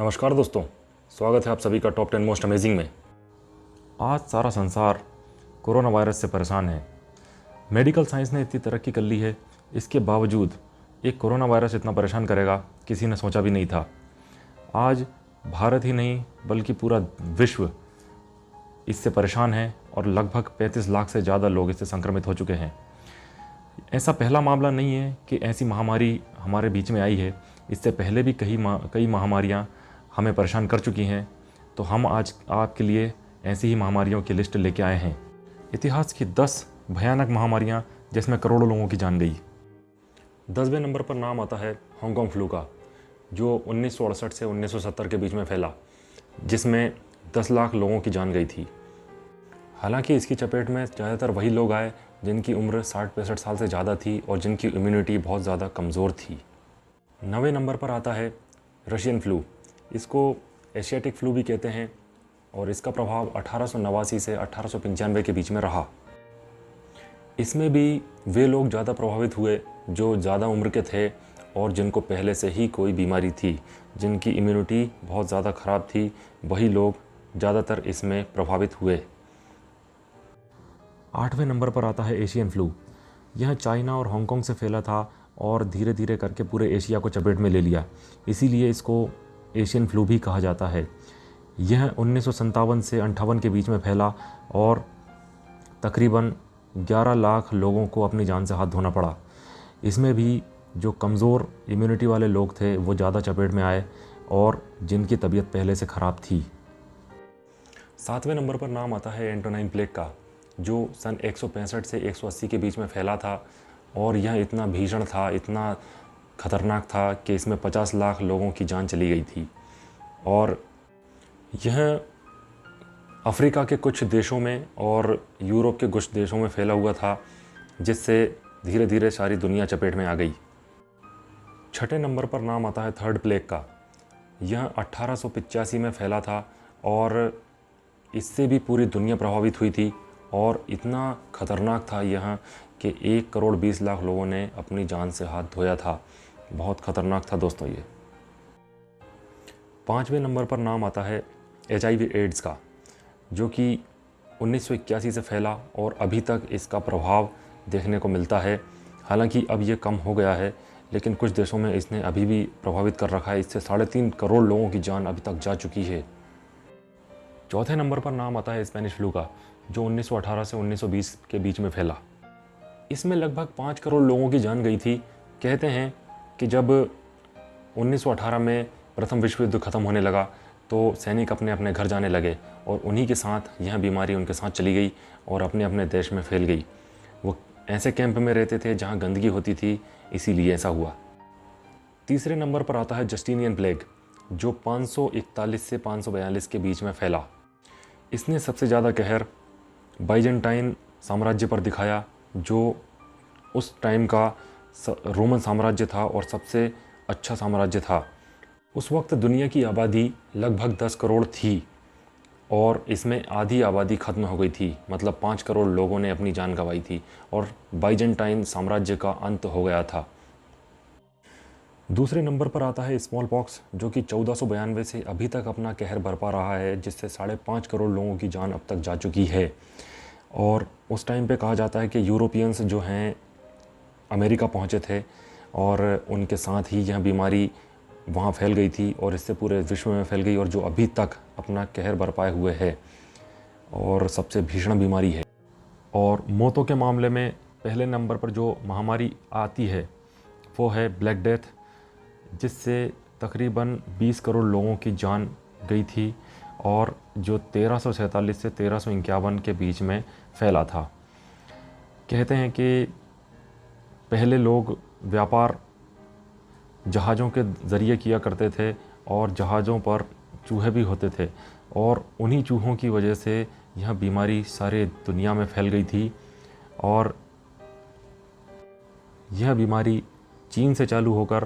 नमस्कार दोस्तों, स्वागत है आप सभी का टॉप 10 मोस्ट अमेजिंग में। आज सारा संसार कोरोना वायरस से परेशान है। मेडिकल साइंस ने इतनी तरक्की कर ली है, इसके बावजूद एक कोरोना वायरस इतना परेशान करेगा किसी ने सोचा भी नहीं था। आज भारत ही नहीं बल्कि पूरा विश्व इससे परेशान है और लगभग 35 लाख से ज़्यादा लोग इससे संक्रमित हो चुके हैं। ऐसा पहला मामला नहीं है कि ऐसी महामारी हमारे बीच में आई है। इससे पहले भी कई महामारियां हमें परेशान कर चुकी हैं। तो हम आज आपके लिए ऐसी ही महामारियों की लिस्ट लेके आए हैं। इतिहास की 10 भयानक महामारियां जिसमें करोड़ों लोगों की जान गई। 10वें नंबर पर नाम आता है हांगकांग फ्लू का, जो 1968 से 1970 के बीच में फैला, जिसमें 10 लाख लोगों की जान गई थी। हालांकि इसकी चपेट में ज़्यादातर वही लोग आए जिनकी उम्र 60-65 साल से ज़्यादा थी और जिनकी इम्यूनिटी बहुत ज़्यादा कमज़ोर थी। 9वें नंबर पर आता है रशियन फ्लू। इसको एशियाटिक फ्लू भी कहते हैं और इसका प्रभाव 1889 से 1895 के बीच में रहा। इसमें भी वे लोग ज़्यादा प्रभावित हुए जो ज़्यादा उम्र के थे और जिनको पहले से ही कोई बीमारी थी, जिनकी इम्यूनिटी बहुत ज़्यादा ख़राब थी, वही लोग ज़्यादातर इसमें प्रभावित हुए। 8वें नंबर पर आता है एशियन फ्लू। यह चाइना और हांगकांग से फैला था और धीरे धीरे करके पूरे एशिया को चपेट में ले लिया, इसीलिए इसको एशियन फ्लू भी कहा जाता है। यह 1957 से 58 के बीच में फैला और तकरीबन 11 लाख लोगों को अपनी जान से हाथ धोना पड़ा। इसमें भी जो कमज़ोर इम्यूनिटी वाले लोग थे वो ज़्यादा चपेट में आए और जिनकी तबीयत पहले से ख़राब थी। 7वें नंबर पर नाम आता है एंटोनाइन प्लेग का, जो सन 165 से 180 के बीच में फैला था और यह इतना भीषण था, इतना ख़तरनाक था कि इसमें 50 लाख लोगों की जान चली गई थी। और यह अफ्रीका के कुछ देशों में और यूरोप के कुछ देशों में फैला हुआ था, जिससे धीरे धीरे सारी दुनिया चपेट में आ गई। 6ठे नंबर पर नाम आता है थर्ड प्लेग का। यह 1885 में फैला था और इससे भी पूरी दुनिया प्रभावित हुई थी और इतना ख़तरनाक था यह कि 1 करोड़ 20 लाख लोगों ने अपनी जान से हाथ धोया था। बहुत ख़तरनाक था दोस्तों ये। 5वें नंबर पर नाम आता है HIV एड्स का, जो कि 1981 से फैला और अभी तक इसका प्रभाव देखने को मिलता है। हालांकि अब ये कम हो गया है, लेकिन कुछ देशों में इसने अभी भी प्रभावित कर रखा है। इससे 3.5 करोड़ लोगों की जान अभी तक जा चुकी है। 4थे नंबर पर नाम आता है स्पेनिश फ्लू का, जो 1918 से 1920 के बीच में फैला। इसमें लगभग 5 करोड़ लोगों की जान गई थी। कहते हैं कि जब 1918 में प्रथम विश्व युद्ध ख़त्म होने लगा तो सैनिक अपने अपने घर जाने लगे और उन्हीं के साथ यह बीमारी उनके साथ चली गई और अपने अपने देश में फैल गई। वो ऐसे कैंप में रहते थे जहाँ गंदगी होती थी, इसीलिए ऐसा हुआ। 3रे नंबर पर आता है जस्टिनियन प्लेग, जो 541 से 542 के बीच में फैला। इसने सबसे ज़्यादा कहर बाइजेंटाइन साम्राज्य पर दिखाया, जो उस टाइम का रोमन साम्राज्य था और सबसे अच्छा साम्राज्य था। उस वक्त दुनिया की आबादी लगभग 10 करोड़ थी और इसमें आधी आबादी ख़त्म हो गई थी, मतलब 5 करोड़ लोगों ने अपनी जान गंवाई थी और बाइजेंटाइन साम्राज्य का अंत हो गया था। 2रे नंबर पर आता है स्मॉल पॉक्स, जो कि 1492 से अभी तक अपना कहर बरपा रहा है, जिससे 5.5 करोड़ लोगों की जान अब तक जा चुकी है। और उस टाइम पे कहा जाता है कि यूरोपियंस जो हैं अमेरिका पहुंचे थे और उनके साथ ही यह बीमारी वहां फैल गई थी और इससे पूरे विश्व में फैल गई और जो अभी तक अपना कहर बरपाए हुए है और सबसे भीषण बीमारी है। और मौतों के मामले में पहले नंबर पर जो महामारी आती है वो है ब्लैक डेथ, जिससे तकरीबन 20 करोड़ लोगों की जान गई थी और जो 1347 से 1351 के बीच में फैला था। कहते हैं कि पहले लोग व्यापार जहाज़ों के ज़रिए किया करते थे और जहाज़ों पर चूहे भी होते थे और उन्हीं चूहों की वजह से यह बीमारी सारे दुनिया में फैल गई थी। और यह बीमारी चीन से चालू होकर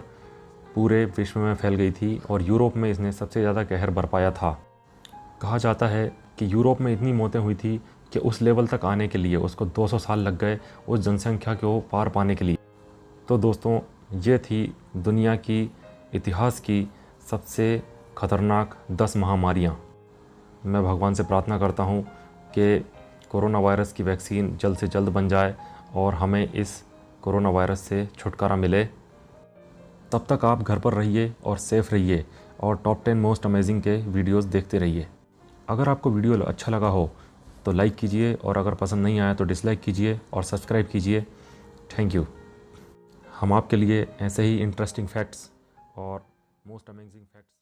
पूरे विश्व में फैल गई थी और यूरोप में इसने सबसे ज़्यादा कहर बरपाया था। कहा जाता है कि यूरोप में इतनी मौतें हुई थी कि उस लेवल तक आने के लिए उसको 200 साल लग गए उस जनसंख्या को पार पाने के लिए। तो दोस्तों, ये थी दुनिया की इतिहास की सबसे ख़तरनाक 10 महामारियाँ। मैं भगवान से प्रार्थना करता हूँ कि कोरोना वायरस की वैक्सीन जल्द से जल्द बन जाए और हमें इस कोरोना वायरस से छुटकारा मिले। तब तक आप घर पर रहिए और सेफ़ रहिए और टॉप 10 मोस्ट अमेजिंग के वीडियोस देखते रहिए। अगर आपको वीडियो अच्छा लगा हो तो लाइक कीजिए और अगर पसंद नहीं आया तो डिसलाइक कीजिए और सब्सक्राइब कीजिए। Thank you. हम आपके लिए ऐसे ही इंटरेस्टिंग फैक्ट्स और मोस्ट अमेजिंग फैक्ट्स